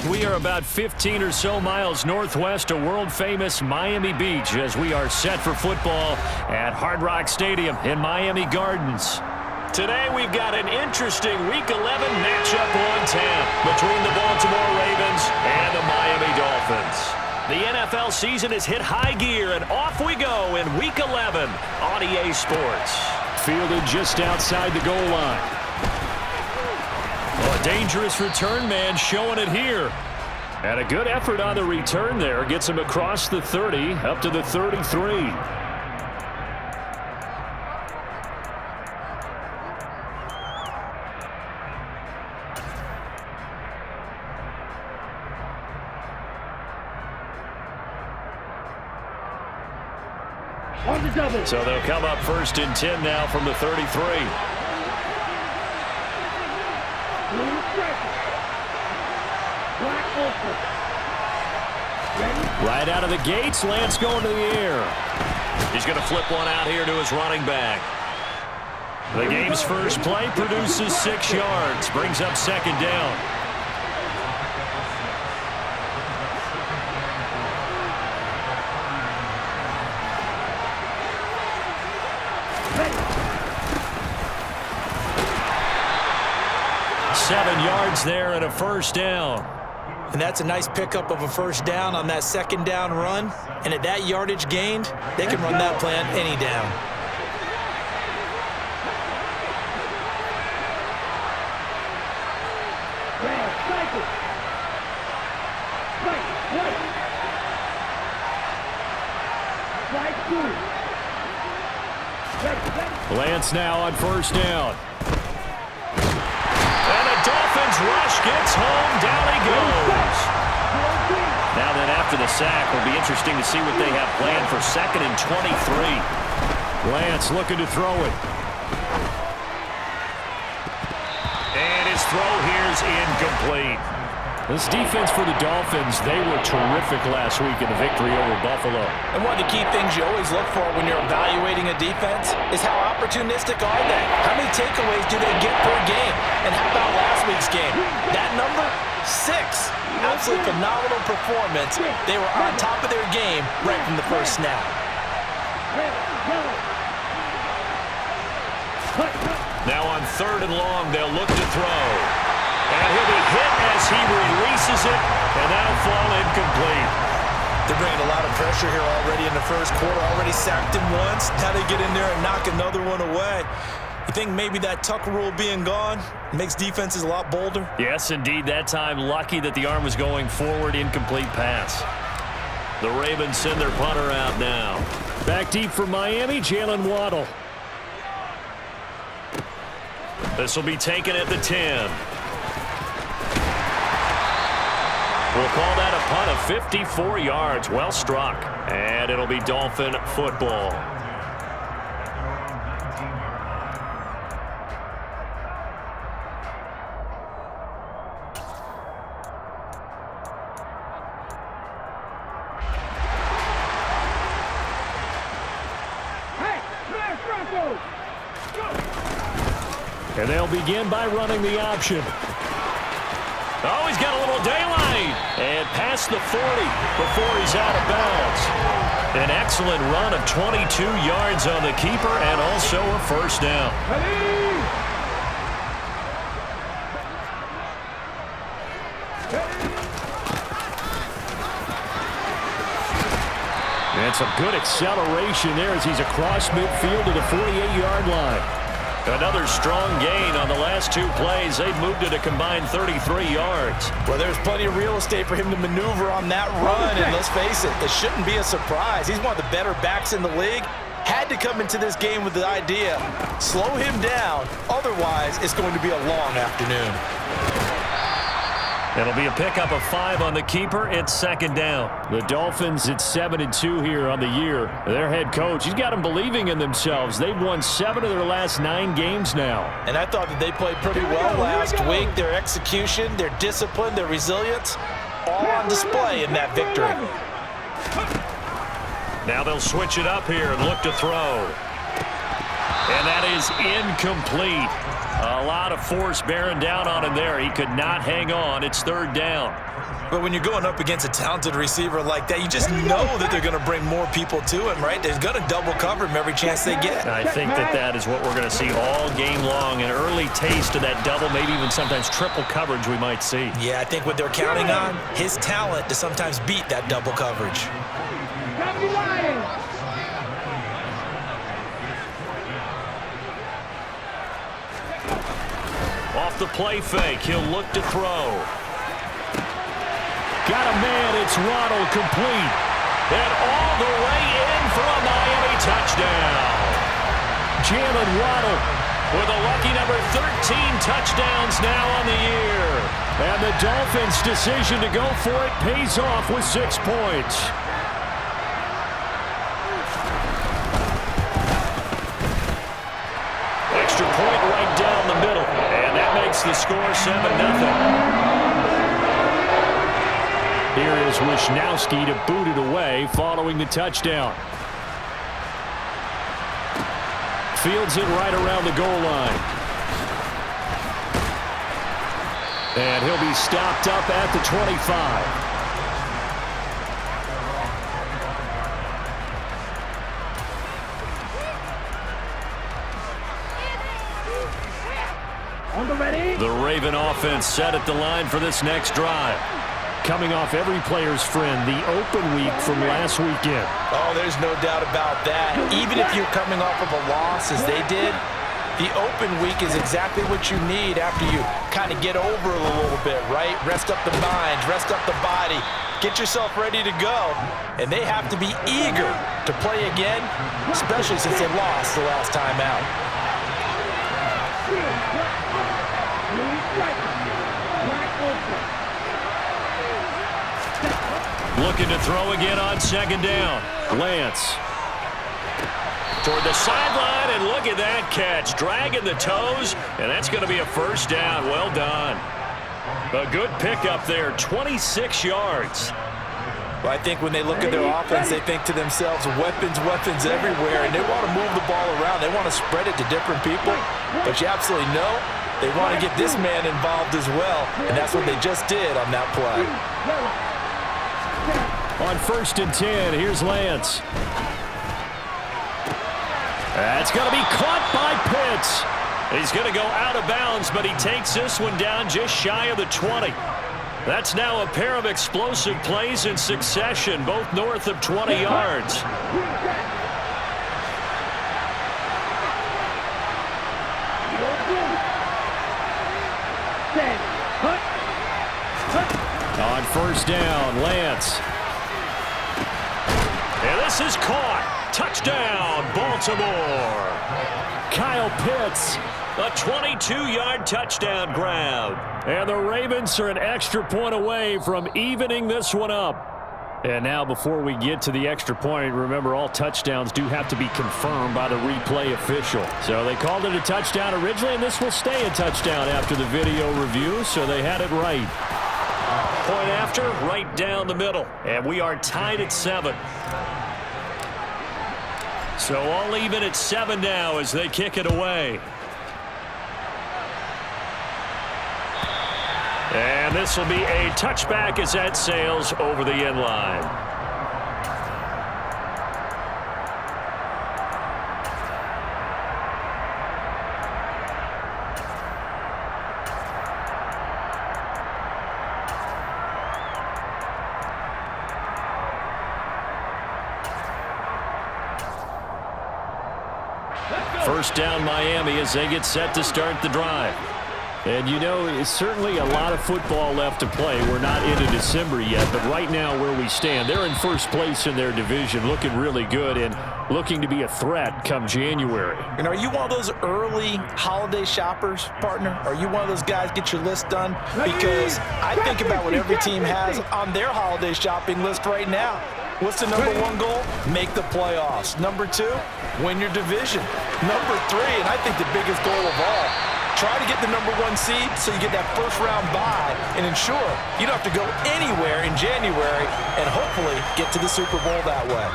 We are about 15 or so miles northwest of world-famous Miami Beach as we are set for football at Hard Rock Stadium in Miami Gardens. Today we've got an interesting Week 11 matchup on tap between the Baltimore Ravens and the Miami Dolphins. The NFL season has hit high gear, and off we go in Week 11 on EA Sports. Fielded just outside the goal line. Oh, a dangerous return man showing it here. And a good effort on the return there. Gets him across the 30, up to the 33. So they'll come up 1st and 10 now from the 33. Right out of the gates, Lance going to the air. He's going to flip one out here to his running back. The game's first play produces 6 yards, brings up 2nd down. Seven yards there and a 1st down. And that's a nice pickup of a 1st down on that 2nd down run. And at that yardage gained, they can run that play on any down. Lance now on 1st down. Dolphins rush gets home. Down he goes. Now then, after the sack, it'll be interesting to see what they have planned for 2nd and 23. Lance looking to throw it. And his throw here's incomplete. This defense for the Dolphins, they were terrific last week in the victory over Buffalo. And one of the key things you always look for when you're evaluating a defense is how opportunistic are they? How many takeaways do they get per game? And how about last week's game? That number, 6. Absolutely phenomenal performance. They were on top of their game right from the first snap. Now on 3rd and long, they'll look to throw. And he'll be hit as he releases it, and that'll fall incomplete. They're bringing a lot of pressure here already in the first quarter. Already sacked him once. Now they get in there and knock another one away. You think maybe that Tucker rule being gone makes defenses a lot bolder? Yes, indeed. That time, lucky that the arm was going forward. Incomplete pass. The Ravens send their punter out now. Back deep for Miami, Jalen Waddle. This will be taken at the 10. We'll call that a punt of 54 yards. Well struck. And it'll be Dolphin football. And they'll begin by running the option. Oh, he's got a little daylight. And past the 40 before he's out of bounds. An excellent run of 22 yards on the keeper and also a 1st down. And some good acceleration there as he's across midfield to the 48-yard line. Another strong gain on the last 2 plays. They've moved it a combined 33 yards. Well, there's plenty of real estate for him to maneuver on that run, and let's face it, this shouldn't be a surprise. He's one of the better backs in the league. Had to come into this game with the idea, slow him down, otherwise it's going to be a long afternoon. It'll be a pickup of 5 on the keeper. It's 2nd down. The Dolphins at 7-2 here on the year. Their head coach, he's got them believing in themselves. They've won 7 of their last 9 games now. And I thought that they played pretty well last week. Their execution, their discipline, their resilience, all on display in that victory. Now they'll switch it up here and look to throw. And that is incomplete. A lot of force bearing down on him there. He could not hang on. It's 3rd down. But when you're going up against a talented receiver like that, you just know that they're going to bring more people to him, right? They're going to double cover him every chance they get. I think that is what we're going to see all game long, an early taste of that double, maybe even sometimes triple coverage we might see. Yeah, I think what they're counting on, his talent to sometimes beat that double coverage. Off the play fake, he'll look to throw. Got a man, it's Waddle complete. And all the way in for a Miami touchdown. Jalen Waddle with a lucky number 13 touchdowns now on the year. And the Dolphins' decision to go for it pays off with 6 points. Extra point right down the middle. And that makes the score 7-0. Here is Wishnowski to boot it away following the touchdown. Fields it right around the goal line. And he'll be stopped up at the 25. The Raven offense set at the line for this next drive. Coming off every player's friend, the open week from last weekend. Oh, there's no doubt about that. Even if you're coming off of a loss as they did, the open week is exactly what you need after you kind of get over it a little bit, right? Rest up the mind, rest up the body, get yourself ready to go. And they have to be eager to play again, especially since they lost the last time out. Looking to throw again on second down. Lance. Toward the sideline, and look at that catch. Dragging the toes, and that's going to be a first down. Well done. A good pickup there, 26 yards. Well, I think when they look at their offense, they think to themselves, weapons, weapons everywhere, and they want to move the ball around. They want to spread it to different people, but you absolutely know they want to get this man involved as well, and that's what they just did on that play. On 1st and 10, here's Lance. That's going to be caught by Pitts. He's going to go out of bounds, but he takes this one down just shy of the 20. That's now a pair of explosive plays in succession, both north of 20 yards. On 1st down, Lance. And this is caught. Touchdown, Baltimore. Kyle Pitts, a 22-yard touchdown grab. And the Ravens are an extra point away from evening this one up. And now before we get to the extra point, remember all touchdowns do have to be confirmed by the replay official. So they called it a touchdown originally, and this will stay a touchdown after the video review, so they had it right. Point after, right down the middle. And we are tied at 7. So all even at 7 now as they kick it away. And this will be a touchback as that sails over the end line. First down Miami as they get set to start the drive. And you know, it's certainly a lot of football left to play. We're not into December yet, but right now where we stand, they're in first place in their division, looking really good and looking to be a threat come January. And are you one of those early holiday shoppers, partner? Are you one of those guys get your list done? Because I think about what every team has on their holiday shopping list right now. What's the number 1 goal? Make the playoffs. Number 2, win your division. Number 3, and I think the biggest goal of all, try to get the number 1 seed so you get that first-round bye and ensure you don't have to go anywhere in January and hopefully get to the Super Bowl that way.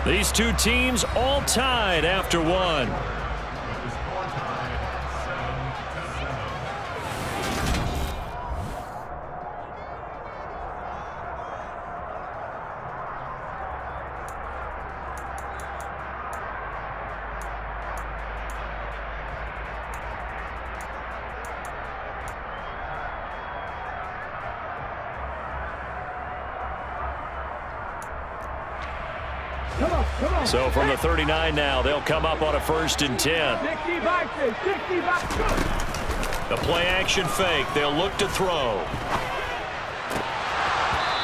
These two teams all tied after 1. So from the 39 now, they'll come up on a 1st and 10. The play action fake. They'll look to throw.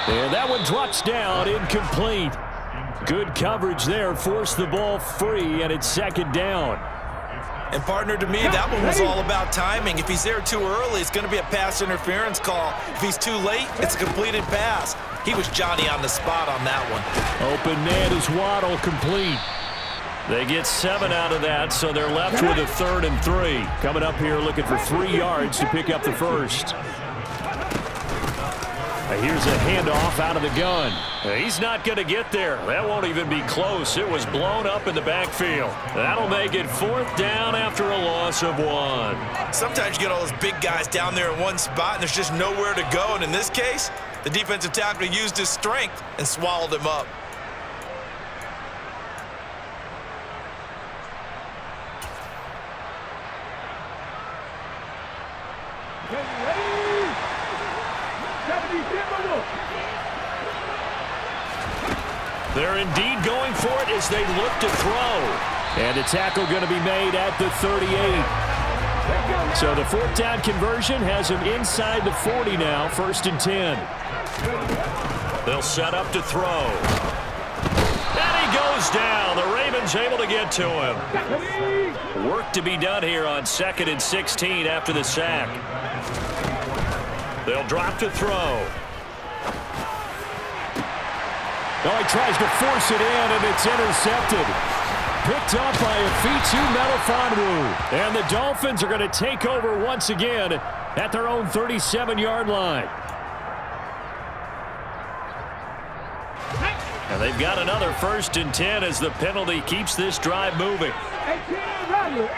And that one drops down, incomplete. Good coverage there, forced the ball free, and it's 2nd down. And partner, to me, that one was all about timing. If he's there too early, it's going to be a pass interference call. If he's too late, it's a completed pass. He was Johnny on the spot on that one. Open man is Waddle, complete. They get 7 out of that, so they're left with a 3rd and 3. Coming up here looking for 3 yards to pick up the first. Here's a handoff out of the gun. He's not going to get there. That won't even be close. It was blown up in the backfield. That'll make it 4th down after a loss of 1. Sometimes you get all those big guys down there in one spot, and there's just nowhere to go. And in this case, the defensive tackle used his strength and swallowed him up. They're indeed going for it as they look to throw. And a tackle going to be made at the 38. So the 4th down conversion has him inside the 40 now, 1st and 10. They'll set up to throw. And he goes down. The Ravens able to get to him. Work to be done here on 2nd and 16 after the sack. They'll drop to throw. Oh, he tries to force it in, and it's intercepted. Picked up by Afitu Melifonwu. And the Dolphins are going to take over once again at their own 37-yard line. And they've got another 1st and 10 as the penalty keeps this drive moving. 18 Rattler.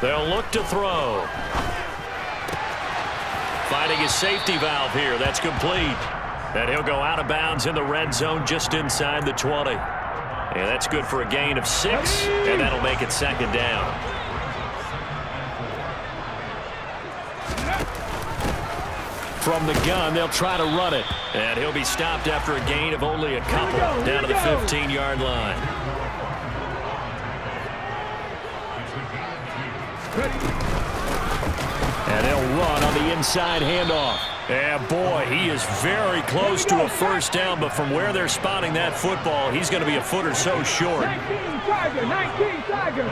They'll look to throw. Finding his safety valve here. That's complete. And he'll go out of bounds in the red zone just inside the 20. And that's good for a gain of 6. And that'll make it 2nd down. From the gun, they'll try to run it. And he'll be stopped after a gain of only a couple down to the 15-yard line. And they'll run on the inside handoff. And boy, he is very close to a 1st down, but from where they're spotting that football, he's going to be a foot or so short. 19 Tiger.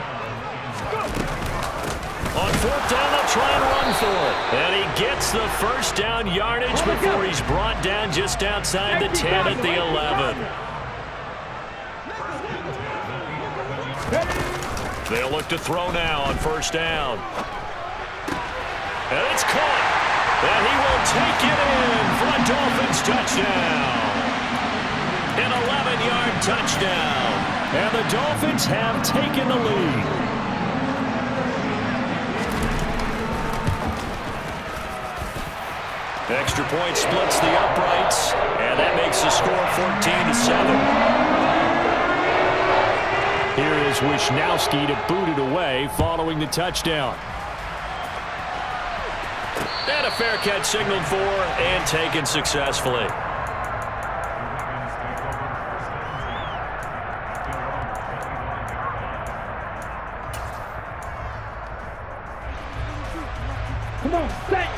On 4th down, they'll try and run for it. And he gets the 1st down yardage before he's brought down just outside the 10 at the 11. They'll look to throw now on 1st down. And it's caught. And he will take it in for a Dolphins touchdown. An 11-yard touchdown. And the Dolphins have taken the lead. Extra point splits the uprights, and that makes the score 14-7. Here is Wisnowski to boot it away following the touchdown. And a fair catch signaled for and taken successfully.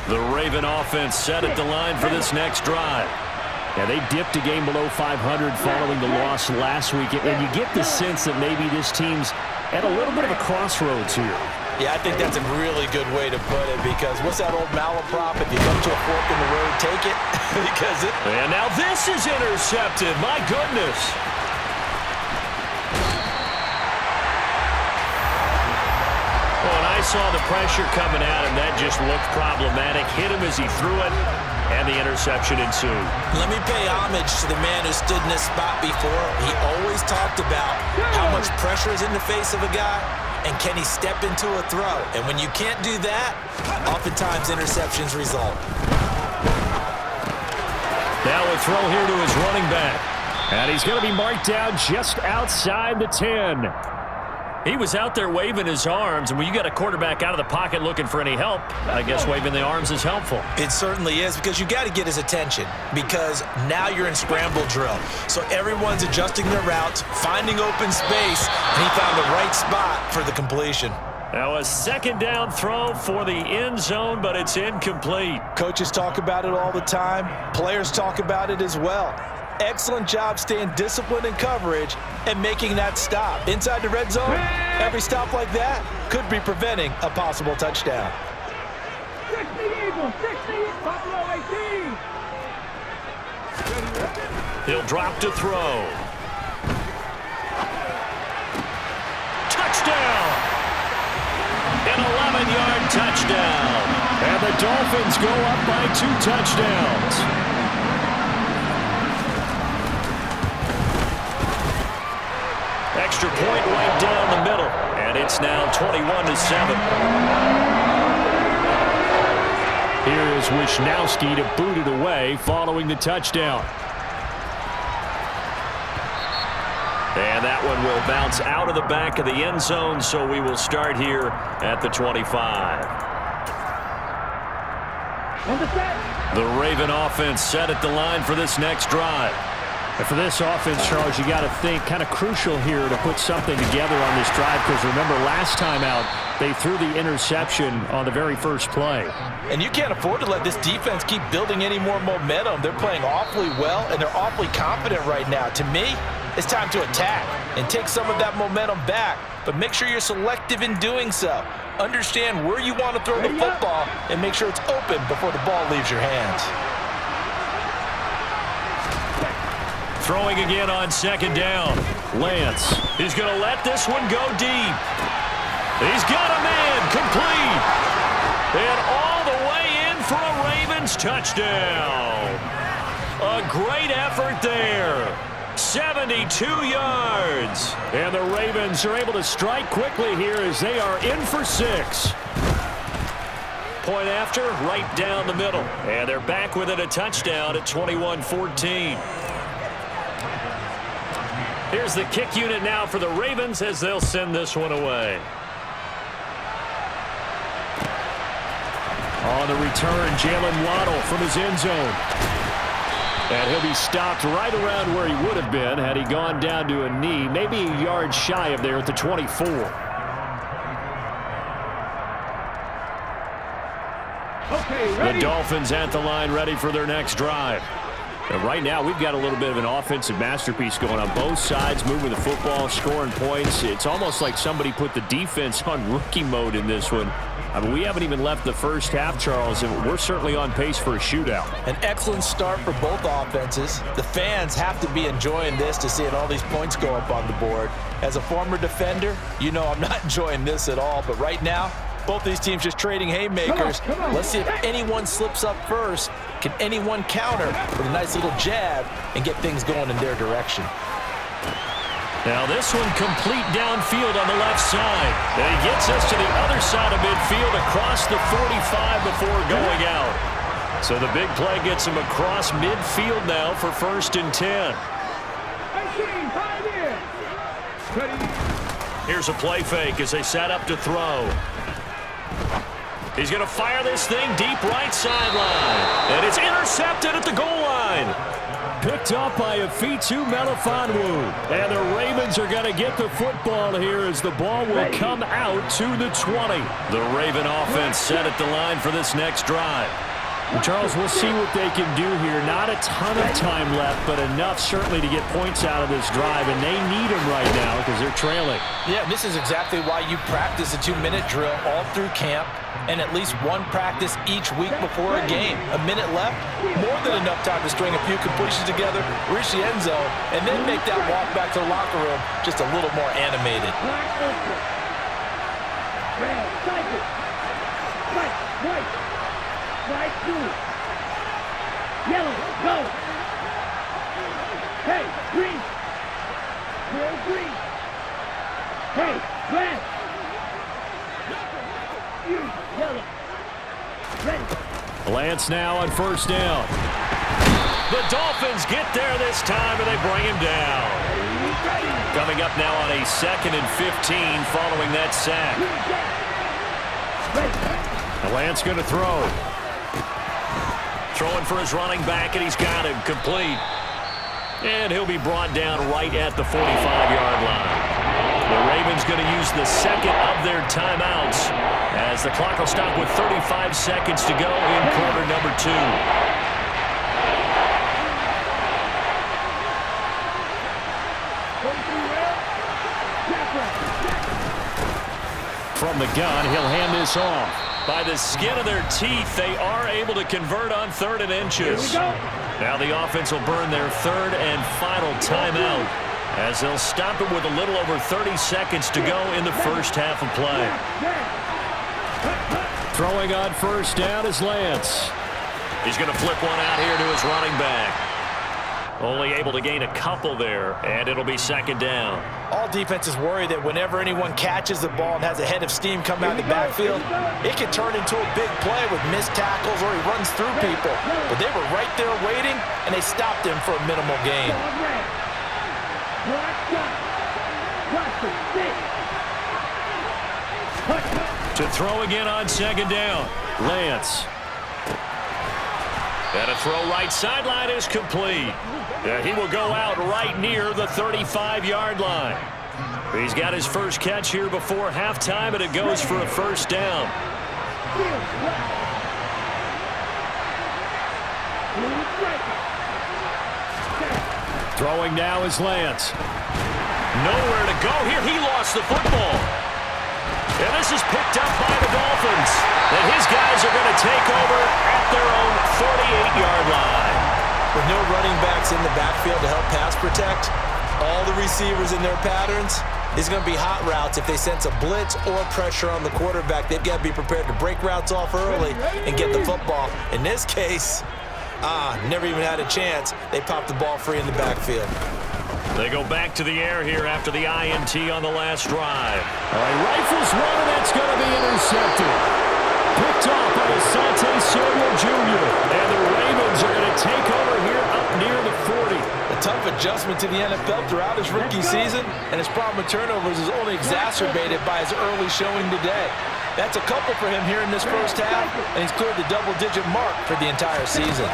The Raven offense set at the line for this next drive. Yeah, they dipped a game below 500 following the loss last week, and you get the sense that maybe this team's at a little bit of a crossroads here. Yeah, I think that's a really good way to put it, because what's that old malaprop? If you come to a fork in the road, take it. Because it. And now this is intercepted. My goodness. Well, and I saw the pressure coming at him. That just looked problematic. Hit him as he threw it, and the interception ensued. Let me pay homage to the man who stood in this spot before. He always talked about how much pressure is in the face of a guy, and can he step into a throw? And when you can't do that, oftentimes interceptions result. Now a throw here to his running back. And he's going to be marked down just outside the 10. He was out there waving his arms, and when you got a quarterback out of the pocket looking for any help, I guess waving the arms is helpful. It certainly is, because you got to get his attention, because now you're in scramble drill. So everyone's adjusting their routes, finding open space, and he found the right spot for the completion. Now a second down throw for the end zone, but it's incomplete. Coaches talk about it all the time. Players talk about it as well. Excellent job staying disciplined in coverage and making that stop. Inside the red zone, every stop like that could be preventing a possible touchdown. 60 Eagles, 60 Buffalo 18. He'll drop to throw. Touchdown! An 11-yard touchdown. And the Dolphins go up by 2 touchdowns. Extra point right down the middle, and it's now 21-7. Here is Wisnowski to boot it away following the touchdown. And that one will bounce out of the back of the end zone, so we will start here at the 25. The Raven offense set at the line for this next drive. And for this offense, Charles, you got to think kind of crucial here to put something together on this drive, because remember last time out they threw the interception on the very first play. And you can't afford to let this defense keep building any more momentum. They're playing awfully well, and they're awfully confident right now. To me, it's time to attack and take some of that momentum back, but make sure you're selective in doing so. Understand where you want to throw the football and make sure it's open before the ball leaves your hands. Throwing again on second down. Lance. He's going to let this one go deep. He's got a man complete. And all the way in for a Ravens touchdown. A great effort there. 72 yards. And the Ravens are able to strike quickly here as they are in for 6. Point after, right down the middle. And they're back with it, a touchdown at 21-14. Here's the kick unit now for the Ravens as they'll send this one away. On the return, Jalen Waddle from his end zone. And he'll be stopped right around where he would have been had he gone down to a knee, maybe a yard shy of there at the 24. Okay, the Dolphins at the line, ready for their next drive. And right now, we've got a little bit of an offensive masterpiece going on both sides, moving the football, scoring points. It's almost like somebody put the defense on rookie mode in this one. I mean, we haven't even left the first half, Charles, and we're certainly on pace for a shootout. An excellent start for both offenses. The fans have to be enjoying this to seeing all these points go up on the board. As a former defender, you know I'm not enjoying this at all, but right now, both these teams just trading haymakers. Come on. Let's see if anyone slips up first. Can anyone counter with a nice little jab and get things going in their direction? Now this one complete downfield on the left side. And he gets us to the other side of midfield across the 45 before going out. So the big play gets him across midfield now for 1st and 10. 18, pioneer. Ready. Here's a play fake as they set up to throw. He's going to fire this thing deep right sideline. And it's intercepted at the goal line. Picked up by Afitu Melifonwu. And the Ravens are going to get the football here as the ball will come out to the 20. The Raven offense set at the line for this next drive. Well, Charles, we'll see what they can do here. Not a ton of time left, but enough certainly to get points out of this drive, and they need them right now because they're trailing. Yeah, this is exactly why you practice a 2-minute drill all through camp and at least one practice each week before a game. A minute left, more than enough time to string a few completions together, reach the end zone, and then make that walk back to the locker room just a little more animated. Red, cycle. White. White, blue. Yellow, go. Hey, green. Clear green. Hey, red. Yellow. Ready. Lance now on 1st down. The Dolphins get there this time, and they bring him down. Coming up now on a 2nd and 15 following that sack. Lance going to throw. Throwing for his running back, and he's got him complete. And he'll be brought down right at the 45-yard line. The Ravens going to use the second of their timeouts as the clock will stop with 35 seconds to go in quarter number 2. From the gun, he'll hand this off. By the skin of their teeth, they are able to convert on 3rd and inches. Now the offense will burn their 3rd and final timeout as they'll stop it with a little over 30 seconds to go in the first half of play. Throwing on first down is Lance. He's going to flip one out here to his running back. Only able to gain a couple there, and it'll be 2nd down. All defenses worry that whenever anyone catches the ball and has a head of steam come out of the backfield, it can turn into a big play with missed tackles or he runs through people. But they were right there waiting, and they stopped him for a minimal gain. To throw again on 2nd down. Lance. And a throw right sideline is complete. He will go out right near the 35-yard line. He's got his first catch here before halftime, and it goes for a first down. Throwing now is Lance. Nowhere to go here. He lost the football. And this is picked up by the Dolphins. And his guys are going to take over at their own 48-yard line. With no running backs in the backfield to help pass protect, all the receivers in their patterns, it's going to be hot routes if they sense a blitz or pressure on the quarterback. They've got to be prepared to break routes off early and get the football. In this case, never even had a chance. They popped the ball free in the backfield. They go back to the air here after the INT on the last drive. Rifles one, and that's going to be intercepted. Picked off by Asante Samuel Jr. And the Ravens are going to take over here up near the 40. A tough adjustment to the NFL throughout his rookie season, and his problem with turnovers is only exacerbated by his early showing today. That's a couple for him here in this first half, and he's cleared the double-digit mark for the entire season.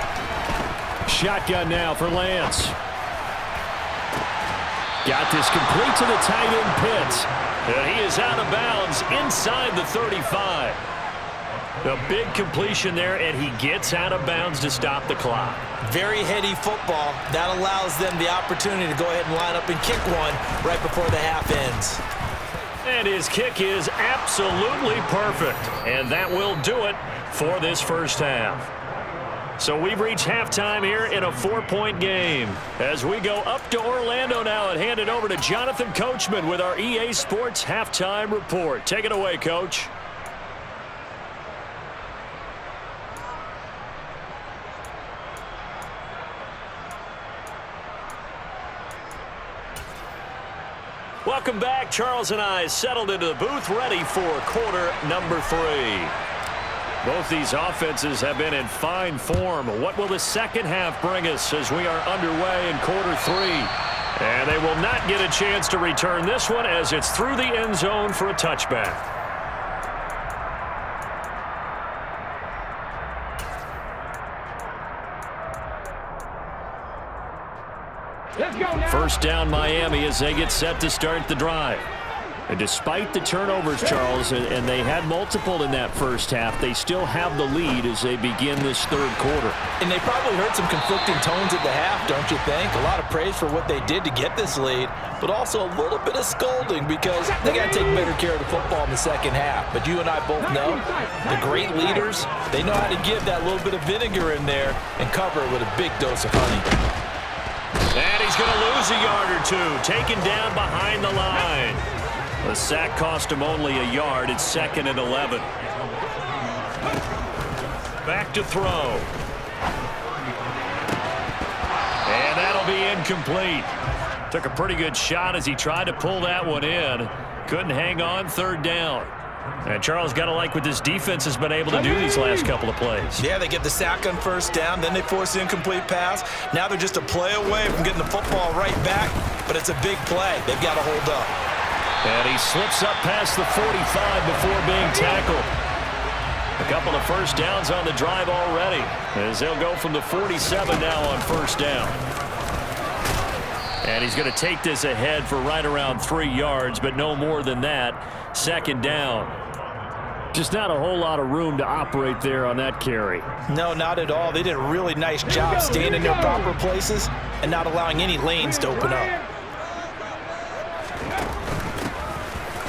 Shotgun now for Lance. Got this complete to the tight end Pitts. And he is out of bounds inside the 35. A big completion there, and he gets out of bounds to stop the clock. Very heady football. That allows them the opportunity to go ahead and line up and kick one right before the half ends. And his kick is absolutely perfect. And that will do it for this first half. So we've reached halftime here in a 4-point game. As we go up to Orlando now and hand it over to Jonathan Coachman with our EA Sports Halftime Report. Take it away, Coach. Welcome back. Charles and I settled into the booth ready for quarter number 3. Both these offenses have been in fine form. What will the second half bring us as we are underway in quarter 3? And they will not get a chance to return this one as it's through the end zone for a touchback. Let's go now. First down Miami as they get set to start the drive. And despite the turnovers, Charles, and they had multiple in that first half, they still have the lead as they begin this third quarter. And they probably heard some conflicting tones at the half, don't you think? A lot of praise for what they did to get this lead, but also a little bit of scolding because they got to take better care of the football in the second half. But you and I both know the great leaders, they know how to give that little bit of vinegar in there and cover it with a big dose of honey. And he's going to lose a yard or two, taken down behind the line. The sack cost him only a yard. It's 2nd and 11. Back to throw. And that'll be incomplete. Took a pretty good shot as he tried to pull that one in. Couldn't hang on. 3rd down. And Charles, got to like what this defense has been able to do these last couple of plays. Yeah, they get the sack on first down, then they force the incomplete pass. Now they're just a play away from getting the football right back, but it's a big play. They've got to hold up. And he slips up past the 45 before being tackled. A couple of first downs on the drive already, as they'll go from the 47 now on first down. And he's going to take this ahead for right around 3 yards, but no more than that. Second down. Just not a whole lot of room to operate there on that carry. No, not at all. They did a really nice job staying in their proper places and not allowing any lanes to open up.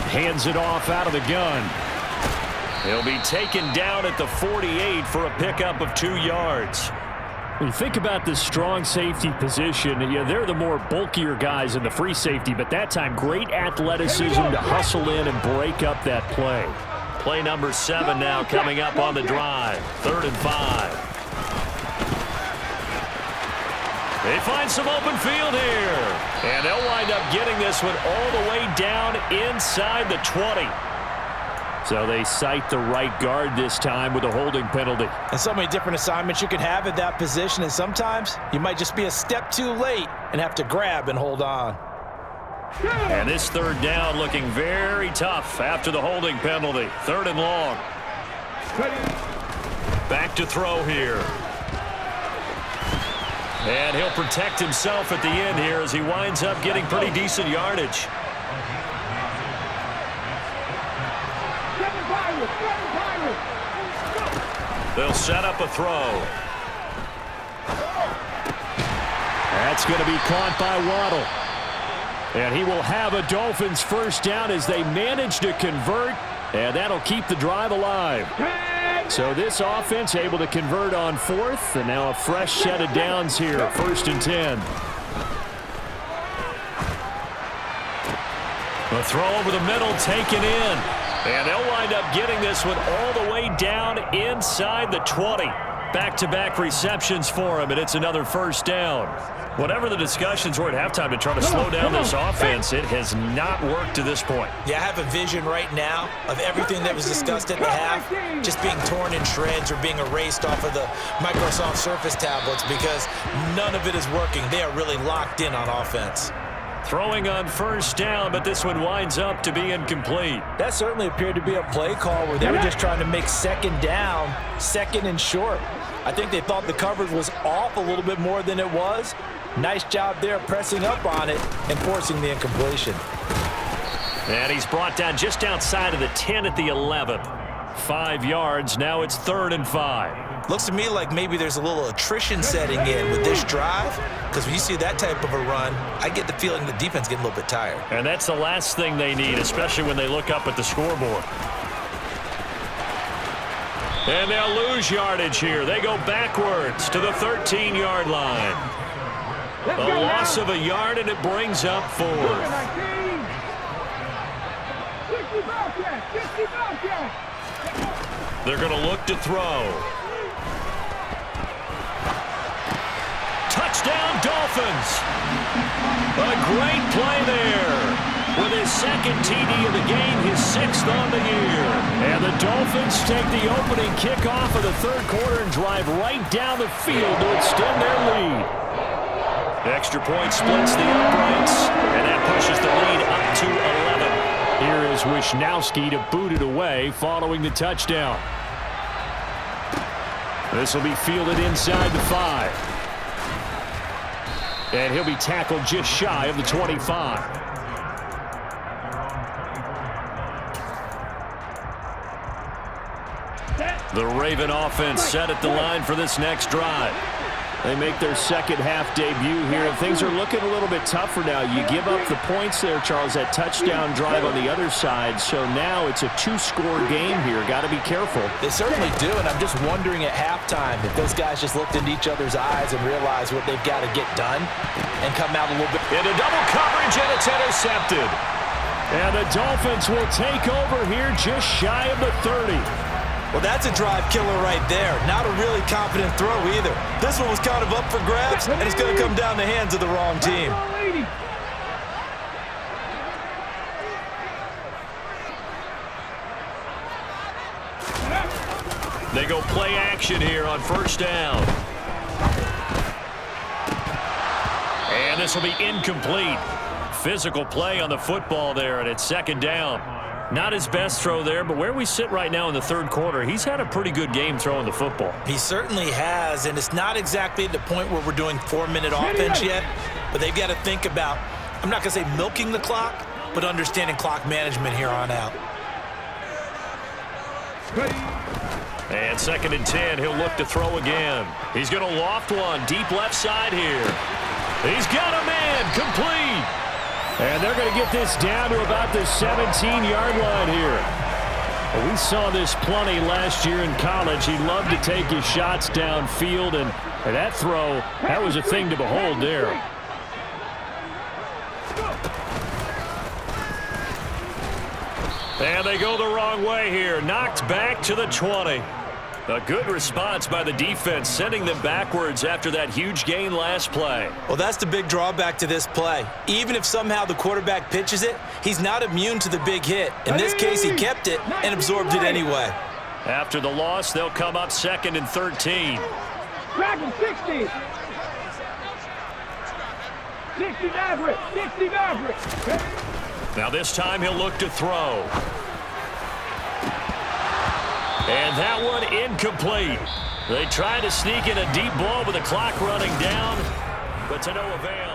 Hands it off out of the gun. He'll be taken down at the 48 for a pickup of 2 yards. When you think about the strong safety position, they're the more bulkier guys in the free safety, but that time great athleticism to hustle in and break up that play. Play number 7 now coming up on the drive. 3rd and 5. They find some open field here. And they'll wind up getting this one all the way down inside the 20. So they cite the right guard this time with a holding penalty. And so many different assignments you can have at that position, and sometimes you might just be a step too late and have to grab and hold on. And this 3rd down looking very tough after the holding penalty. 3rd and long. Back to throw here. And he'll protect himself at the end here as he winds up getting pretty decent yardage. They'll set up a throw. That's going to be caught by Waddle. And he will have a Dolphins first down as they manage to convert, and that'll keep the drive alive. So this offense able to convert on 4th, and now a fresh set of downs here, 1st and 10. The throw over the middle taken in. And they'll wind up getting this one all the way down inside the 20. Back-to-back receptions for him, and it's another first down. Whatever the discussions were at halftime to try to slow down this offense, it has not worked to this point. Yeah, I have a vision right now of everything that was discussed at the half just being torn in shreds or being erased off of the Microsoft Surface tablets because none of it is working. They are really locked in on offense. Throwing on first down, but this one winds up to be incomplete. That certainly appeared to be a play call where they were just trying to make second down, 2nd and short. I think they thought the coverage was off a little bit more than it was. Nice job there pressing up on it and forcing the incompletion. And he's brought down just outside of the 10 at the 11th. 5 yards, now it's 3rd and 5. Looks to me like maybe there's a little attrition setting in with this drive, because when you see that type of a run, I get the feeling the defense getting a little bit tired. And that's the last thing they need, especially when they look up at the scoreboard. And they'll lose yardage here. They go backwards to the 13-yard line. A loss of a yard, and it brings up 4th. They're going to look to throw. Touchdown, Dolphins. A great play there. With his 2nd TD of the game, his 6th on the year. And the Dolphins take the opening kickoff of the 3rd quarter and drive right down the field to extend their lead. Extra point splits the uprights, and that pushes the lead up to 11. Here is Wisnowski to boot it away following the touchdown. This will be fielded inside the 5. And he'll be tackled just shy of the 25. The Raven offense set at the line for this next drive. They make their second half debut here, and things are looking a little bit tougher now. You give up the points there, Charles, that touchdown drive on the other side. So now it's a 2-score game here. Got to be careful. They certainly do, and I'm just wondering at halftime if those guys just looked into each other's eyes and realized what they've got to get done and come out a little bit. Into double coverage, and it's intercepted. And the Dolphins will take over here just shy of the 30. Well, that's a drive killer right there. Not a really confident throw either. This one was kind of up for grabs, and it's going to come down the hands of the wrong team. They go play action here on first down. And this will be incomplete. Physical play on the football there, and it's second down. Not his best throw there, but where we sit right now in the third quarter, he's had a pretty good game throwing the football. He certainly has, and it's not exactly the point where we're doing 4-minute offense yet, but they've got to think about, I'm not going to say milking the clock, but understanding clock management here on out. And second and 10, he'll look to throw again. He's going to loft one deep left side here. He's got a man, complete. And they're going to get this down to about the 17-yard line here. Well, we saw this plenty last year in college. He loved to take his shots downfield, and that throw, that was a thing to behold there. And they go the wrong way here. Knocked back to the 20. A good response by the defense, sending them backwards after that huge gain last play. Well, that's the big drawback to this play. Even if somehow the quarterback pitches it, he's not immune to the big hit. In this case, he kept it and absorbed it anyway. After the loss, they'll come up second and 13. Crack him, 60. 60 Maverick. 60 Maverick. Now this time he'll look to throw. And that one incomplete. They try to sneak in a deep ball with the clock running down, but to no avail.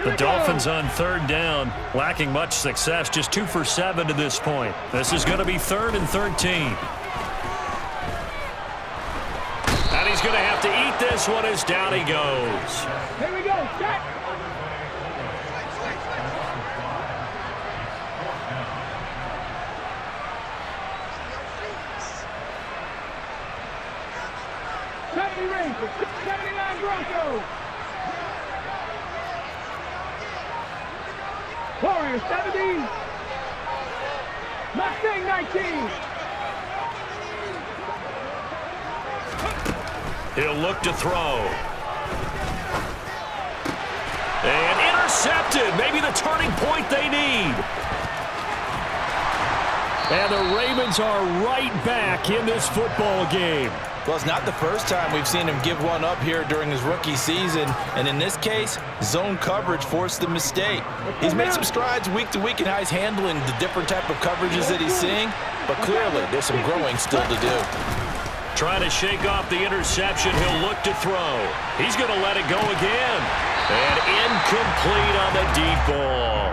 The Dolphins on third down, lacking much success, just 2 for 7 to this point. This is going to be third and 13. And he's going to have to eat this one as down he goes. Here we go. Set. Rangers, 79 Broncos. Warriors 70. Mustang 19. He'll look to throw. And intercepted. Maybe the turning point they need. And the Ravens are right back in this football game. Well, it's not the first time we've seen him give one up here during his rookie season. And in this case, zone coverage forced the mistake. He's made some strides week to week in how he's handling the different type of coverages that he's seeing. But clearly, there's some growing still to do. Trying to shake off the interception. He'll look to throw. He's going to let it go again. And incomplete on the deep ball.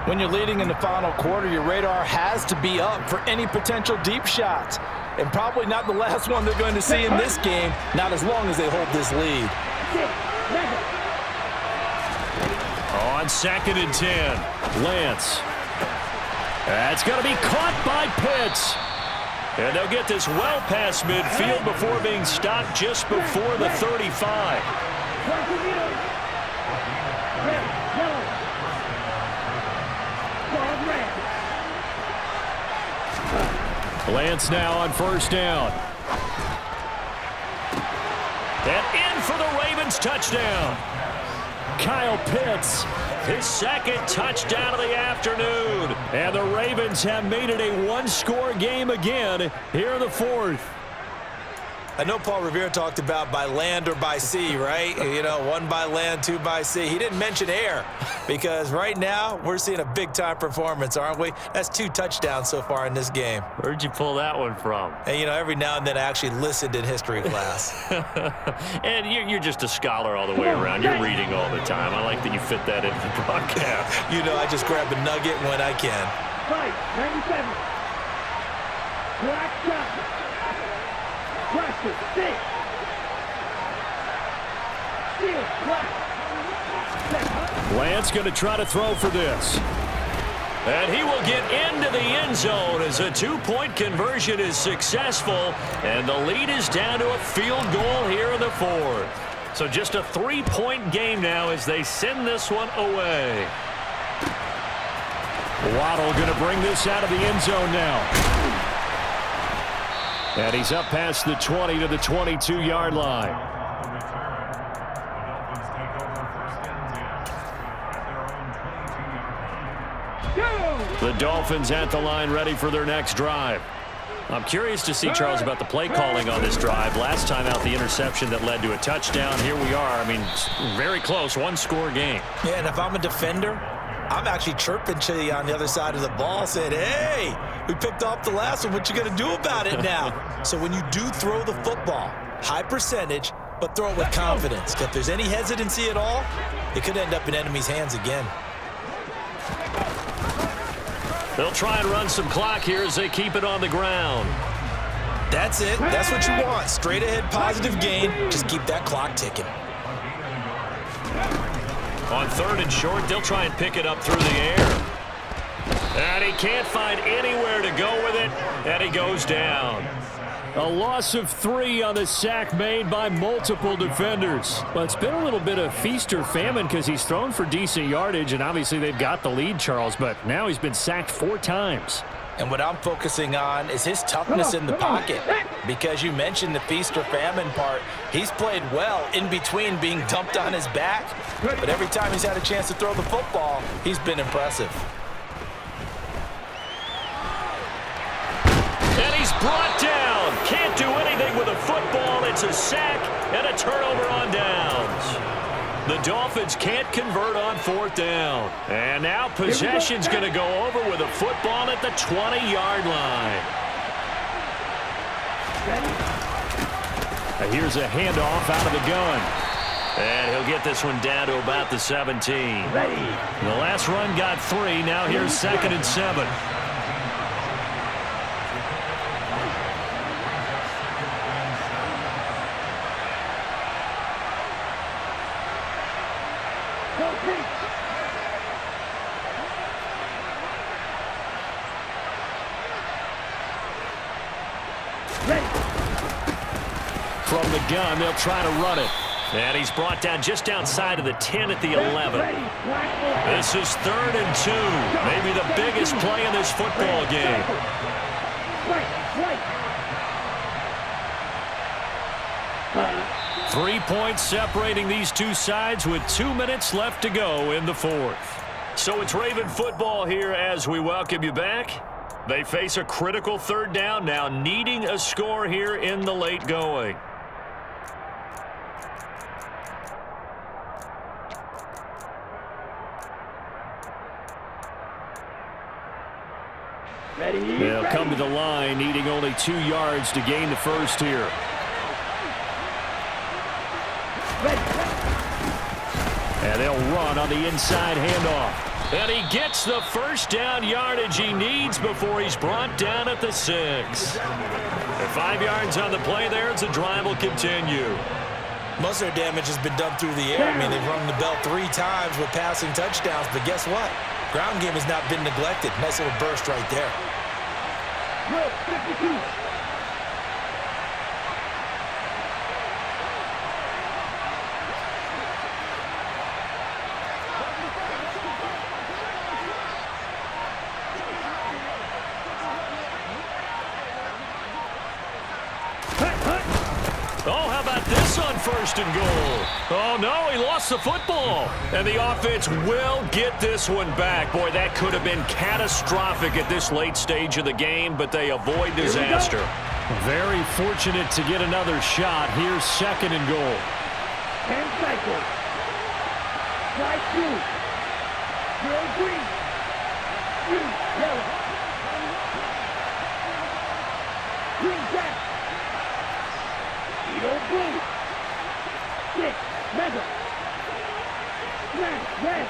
When you're leading in the final quarter, your radar has to be up for any potential deep shots. And probably not the last one they're going to see in this game, not as long as they hold this lead. On second and 10, Lance. That's going to be caught by Pitts. And they'll get this well past midfield before being stopped just before the 35. Lance now on first down. And in for the Ravens touchdown. Kyle Pitts. His second touchdown of the afternoon. And the Ravens have made it a one-score game again here in the fourth. I know Paul Revere talked about by land or by sea, right? You know, 1 by land, 2 by sea. He didn't mention air because right now we're seeing a big-time performance, aren't we? That's 2 touchdowns so far in this game. Where'd you pull that one from? And, you know, every now and then I actually listened in history class. And you're just a scholar all the way around. You're reading all the time. I like that you fit that into the broadcast. You know, I just grab a nugget when I can. Right, 97. Black shot. Pressure, 6. Steal, black. Lance going to try to throw for this. And he will get into the end zone as a 2-point conversion is successful. And the lead is down to a field goal here in the fourth. So just a 3-point game now as they send this one away. Waddle going to bring this out of the end zone now. And he's up past the 20 to the 22-yard line. The Dolphins at the line ready for their next drive. I'm curious to see, Charles, about the play calling on this drive. Last time out, the interception that led to a touchdown. Here we are. I mean, very close, one-score game. Yeah, and if I'm a defender, I'm actually chirping to you on the other side of the ball, saying, hey, we picked off the last one. What you going to do about it now? So when you do throw the football, high percentage, but throw it with confidence. If there's any hesitancy at all, it could end up in enemy's hands again. They'll try and run some clock here as they keep it on the ground. That's it. That's what you want. Straight ahead, positive gain. Just keep that clock ticking. On 3rd and short, they'll try and pick it up through the air. And he can't find anywhere to go with it, and he goes down. A loss of 3 on the sack made by multiple defenders. Well, it's been a little bit of feast or famine because he's thrown for decent yardage, and obviously they've got the lead, Charles, but now he's been sacked 4 times. And what I'm focusing on is his toughness in the pocket. Because you mentioned the feast or famine part, he's played well in between being dumped on his back. But every time he's had a chance to throw the football, he's been impressive. And he's brought down. Can't do anything with a football. It's a sack and a turnover on downs. The Dolphins can't convert on 4th down. And now possession's going to go over with a football at the 20-yard line. Here's a handoff out of the gun. And he'll get this one down to about the 17. The last run got 3. Now here's 2nd and 7. From the gun, they'll try to run it. And he's brought down just outside of the 10 at the 11. This is 3rd and 2. Maybe the biggest play in this football game. 3 points separating these two sides with 2 minutes left to go in the 4th. So it's Raven football here as we welcome you back. They face a critical 3rd down now, needing a score here in the late going. They'll come to the line, needing only 2 yards to gain the first here. And they'll run on the inside handoff. And he gets the first down yardage he needs before he's brought down at the 6. And 5 yards on the play there as the drive will continue. Most of their damage has been done through the air. I mean, they've rung the bell 3 times with passing touchdowns, but guess what? Ground game has not been neglected. Nice little burst right there. Oh, how about this on 1st and goal? Oh, no, he lost the football. And the offense will get this one back. Boy, that could have been catastrophic at this late stage of the game, but they avoid disaster. Very fortunate to get another shot. Here's 2nd and goal. 10 seconds. Strike 2. Drill green. Green, yellow. Green, black. Yellow, blue. 6, mega. Black, red.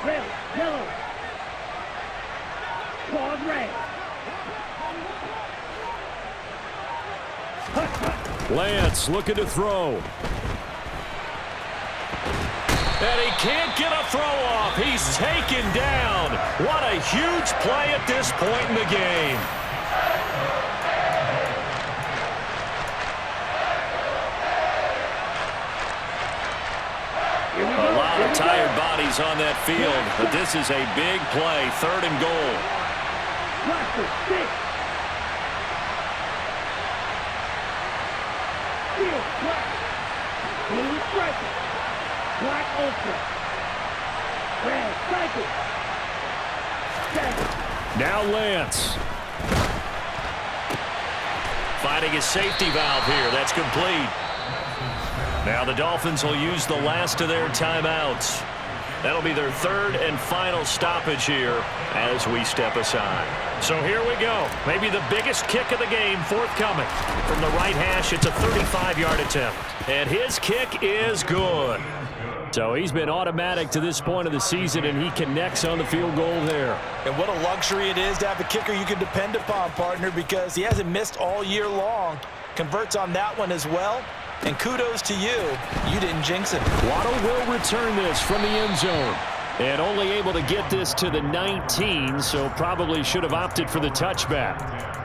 Red, yellow. Quad red. Lance looking to throw. And he can't get a throw off. He's taken down. What a huge play at this point in the game. A lot of tired bodies on that field, but this is a big play, 3rd and goal. Black ultra. Red. Now Lance. Finding his safety valve here. That's complete. Now the Dolphins will use the last of their timeouts. That'll be their third and final stoppage here as we step aside. So here we go. Maybe the biggest kick of the game forthcoming. From the right hash, it's a 35-yard attempt. And his kick is good. So he's been automatic to this point of the season, and he connects on the field goal there. And what a luxury it is to have a kicker you can depend upon, partner, because he hasn't missed all year long. Converts on that one as well. And kudos to you. You didn't jinx him. Waddle will return this from the end zone. And only able to get this to the 19, so probably should have opted for the touchback.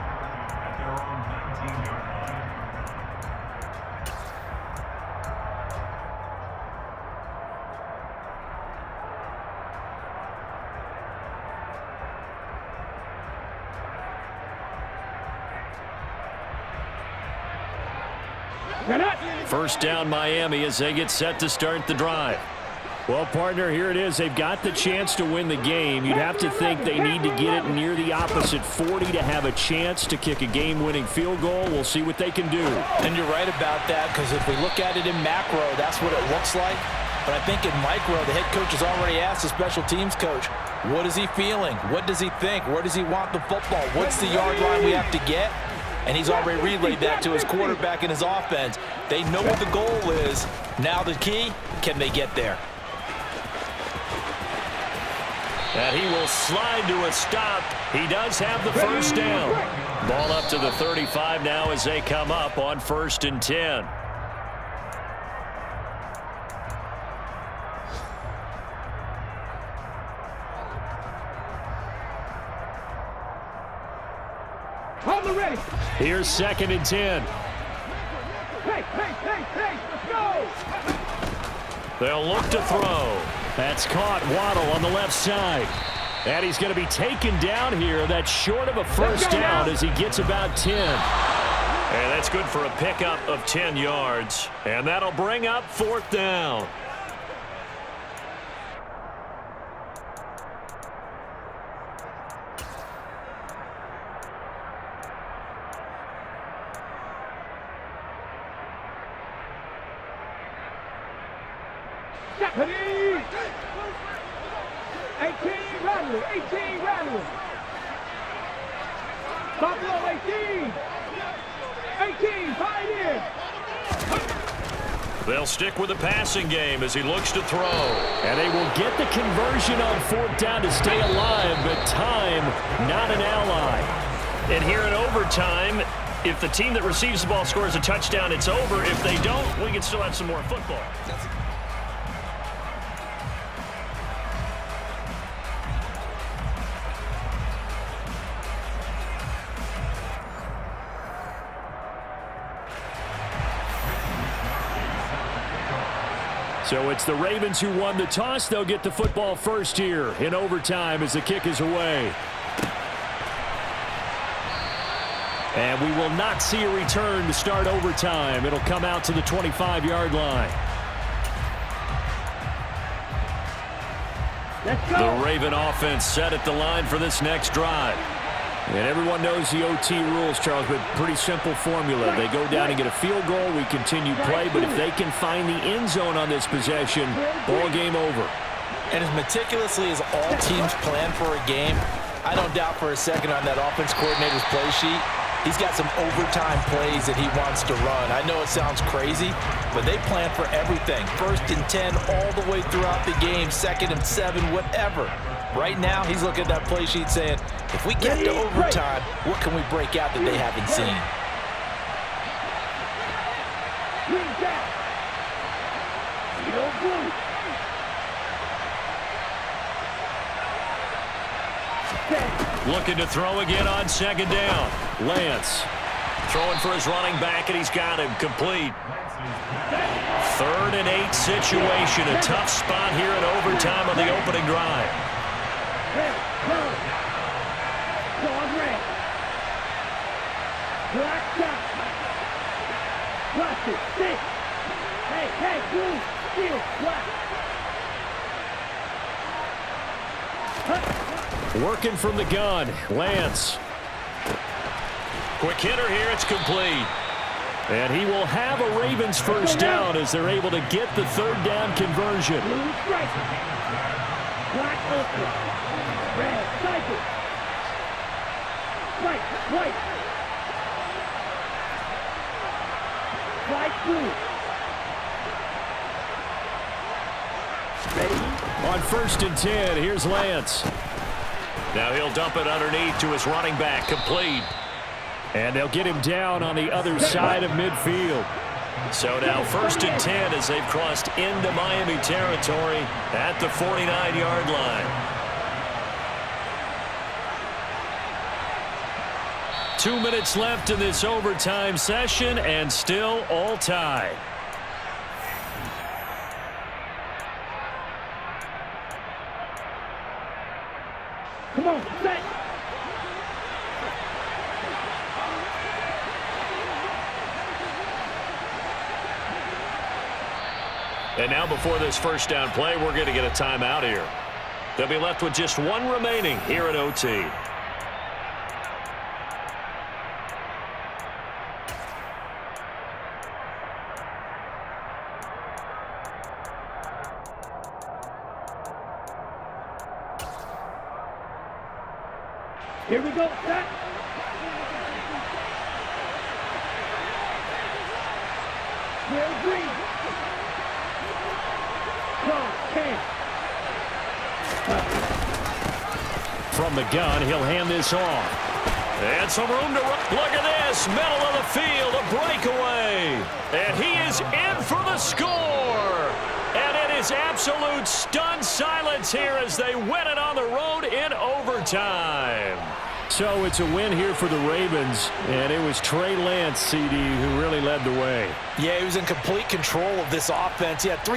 First down Miami as they get set to start the drive. Well, partner, here it is. They've got the chance to win the game. You'd have to think they need to get it near the opposite 40 to have a chance to kick a game-winning field goal. We'll see what they can do. And you're right about that, because if we look at it in macro, that's what it looks like. But I think in micro, the head coach has already asked the special teams coach, what is he feeling? What does he think? Where does he want the football? What's the yard line we have to get? And he's already relayed that to his quarterback and his offense. They know what the goal is. Now the key, can they get there? And he will slide to a stop. He does have the first down. Ball up to the 35 now as they come up on 1st and 10. Here's 2nd and 10. Hey, let's go! They'll look to throw. That's caught. Waddle on the left side. And he's going to be taken down here. That's short of a first down as he gets about 10. And that's good for a pickup of 10 yards. And that'll bring up 4th down. Stephanie! 18 Rattler. Buffalo 18. 18, Pioneer. They'll stick with the passing game as he looks to throw. And they will get the conversion on 4th down to stay alive, but time, not an ally. And here in overtime, if the team that receives the ball scores a touchdown, it's over. If they don't, we can still have some more football. So it's the Ravens who won the toss. They'll get the football first here in overtime as the kick is away. And we will not see a return to start overtime. It'll come out to the 25-yard line. Let's go. The Raven offense set at the line for this next drive. And everyone knows the OT rules, Charles, but pretty simple formula. They go down and get a field goal, we continue play, but if they can find the end zone on this possession, ball game over. And as meticulously as all teams plan for a game, I don't doubt for a second on that offense coordinator's play sheet, he's got some overtime plays that he wants to run. I know it sounds crazy, but they plan for everything. 1st and 10 all the way throughout the game, 2nd and 7, whatever. Right now, he's looking at that play sheet saying, if we get to overtime, what can we break out that they haven't seen? Looking to throw again on 2nd down. Lance. Throwing for his running back, and he's got him complete. 3rd and 8 situation. A tough spot here in overtime on the opening drive. Working from the gun, Lance. Quick hitter here, it's complete. And he will have a Ravens first down as they're able to get the third down conversion. Blue strike. Black open. Red cycle. White, white. White, blue. Ready? On 1st and 10, here's Lance. Now he'll dump it underneath to his running back, complete. And they'll get him down on the other side of midfield. So now 1st and 10 as they've crossed into Miami territory at the 49-yard line. 2 minutes left in this overtime session and still all tied. Come on, set. And now before this first down play, we're going to get a timeout here. They'll be left with just one remaining here at OT. Here we go, set. Clear green. From the gun, he'll hand this off. And some room to run. Look at this. Middle of the field, a breakaway. And he is in for the score. And it is absolute stunned silence here as they win it on the road in overtime. So it's a win here for the Ravens, and it was Trey Lance, CD, who really led the way. Yeah, he was in complete control of this offense. He had 3